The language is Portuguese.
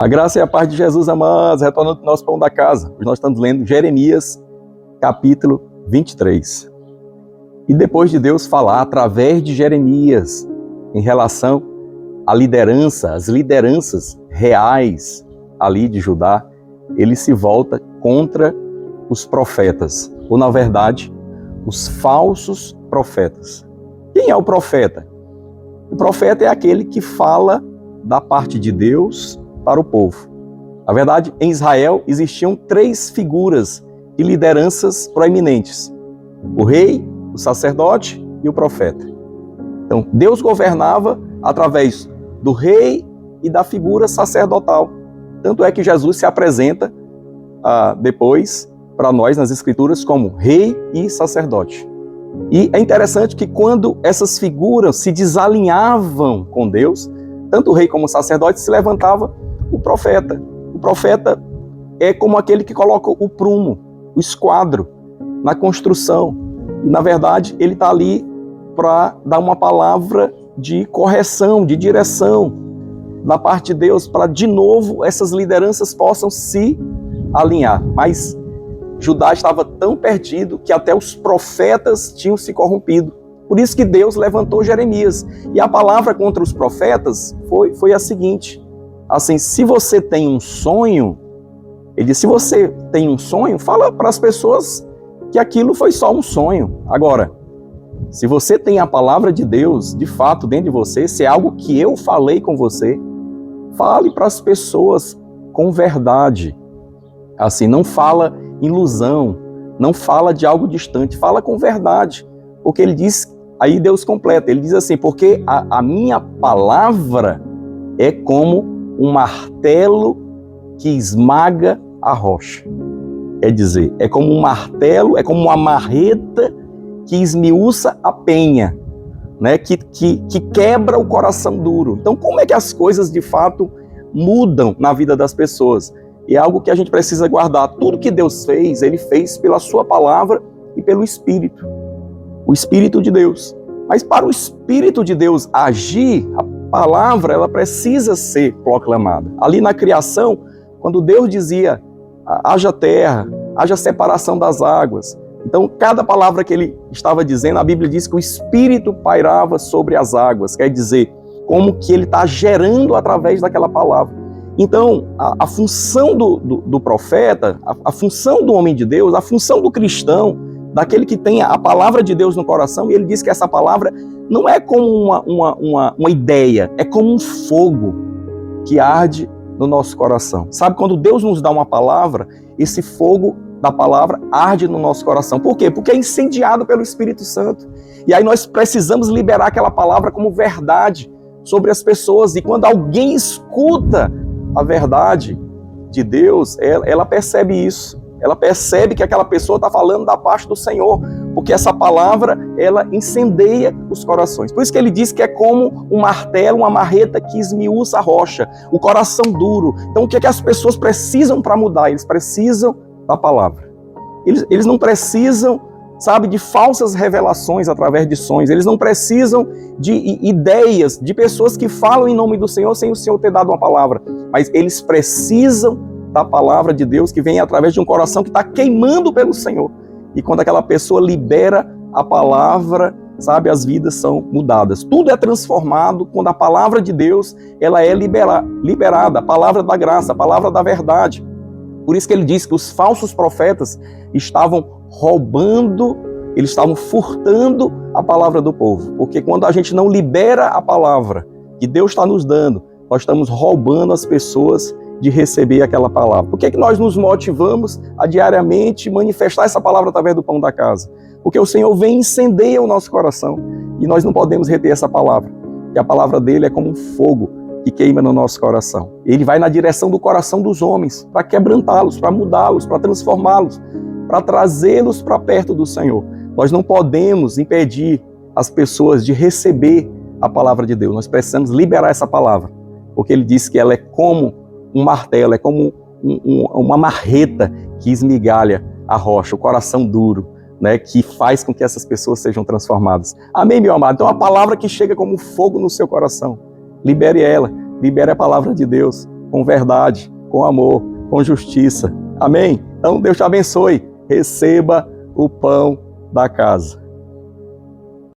A graça e a paz de Jesus, amados, retornando ao nosso pão da casa. Hoje nós estamos lendo Jeremias, capítulo 23. E depois de Deus falar através de Jeremias em relação à liderança, as lideranças reais ali de Judá, ele se volta contra os profetas, ou na verdade, os falsos profetas. Quem é o profeta? O profeta é aquele que fala da parte de Deus para o povo. Na verdade, em Israel existiam 3 figuras de lideranças proeminentes: o rei, o sacerdote e o profeta. Então, Deus governava através do rei e da figura sacerdotal. Tanto é que Jesus se apresenta depois para nós nas Escrituras como rei e sacerdote. E é interessante que quando essas figuras se desalinhavam com Deus, tanto o rei como o sacerdote, se levantava o profeta. O profeta é como aquele que coloca o prumo, o esquadro na construção. E, na verdade, ele está ali para dar uma palavra de correção, de direção da parte de Deus, para, de novo, essas lideranças possam se alinhar. Mas Judá estava tão perdido que até os profetas tinham se corrompido. Por isso que Deus levantou Jeremias. E a palavra contra os profetas foi a seguinte: assim, se você tem um sonho, ele diz, se você tem um sonho, fala para as pessoas que aquilo foi só um sonho. Agora, se você tem a palavra de Deus, de fato, dentro de você, se é algo que eu falei com você, fale para as pessoas com verdade. Assim, não fala ilusão, não fala de algo distante, fala com verdade. Porque ele diz, aí Deus completa, ele diz assim, porque a minha palavra é como um martelo que esmaga a rocha. Quer dizer, é como um martelo, é como uma marreta que esmiuça a penha, né? que quebra o coração duro. Então, como é que as coisas de fato mudam na vida das pessoas? E é algo que a gente precisa guardar. Tudo que Deus fez, Ele fez pela sua palavra e pelo Espírito. O Espírito de Deus. Mas para o Espírito de Deus agir, a palavra ela precisa ser proclamada. Ali na criação, quando Deus dizia, haja terra, haja separação das águas. Então, cada palavra que Ele estava dizendo, a Bíblia diz que o Espírito pairava sobre as águas. Quer dizer, como que Ele está gerando através daquela palavra. Então, a função do profeta, a função do homem de Deus, a função do cristão, daquele que tem a palavra de Deus no coração, e ele diz que essa palavra não é como uma ideia, é como um fogo que arde no nosso coração. Sabe, quando Deus nos dá uma palavra, esse fogo da palavra arde no nosso coração. Por quê? Porque é incendiado pelo Espírito Santo. E aí nós precisamos liberar aquela palavra como verdade sobre as pessoas. E quando alguém escuta a verdade de Deus, ela percebe isso. Ela percebe que aquela pessoa está falando da parte do Senhor, porque essa palavra, ela incendeia os corações. Por isso que ele diz que é como um martelo, uma marreta que esmiuça a rocha, o coração duro. Então o que é que as pessoas precisam para mudar? Eles precisam da palavra. Eles não precisam, sabe, de falsas revelações através de sonhos. Eles não precisam de ideias, de pessoas que falam em nome do Senhor sem o Senhor ter dado uma palavra. Mas eles precisam da palavra de Deus que vem através de um coração que está queimando pelo Senhor. E quando aquela pessoa libera a palavra, sabe, as vidas são mudadas. Tudo é transformado quando a palavra de Deus ela é liberada, a palavra da graça, a palavra da verdade. Por isso que ele diz que os falsos profetas estavam roubando, eles estavam furtando a palavra do povo. Porque quando a gente não libera a palavra que Deus está nos dando, nós estamos roubando as pessoas de receber aquela palavra. Por que é que nós nos motivamos a diariamente manifestar essa palavra através do pão da casa? Porque o Senhor vem e incendeia o nosso coração e nós não podemos reter essa palavra. E a palavra dele é como um fogo que queima no nosso coração. Ele vai na direção do coração dos homens para quebrantá-los, para mudá-los, para transformá-los, para trazê-los para perto do Senhor. Nós não podemos impedir as pessoas de receber a palavra de Deus. Nós precisamos liberar essa palavra, porque ele diz que ela é como um martelo, é como uma marreta que esmigalha a rocha, o coração duro, né, que faz com que essas pessoas sejam transformadas. Amém, meu amado? Então a palavra que chega como fogo no seu coração, libere ela, libere a palavra de Deus, com verdade, com amor, com justiça. Amém? Então Deus te abençoe. Receba o pão da casa.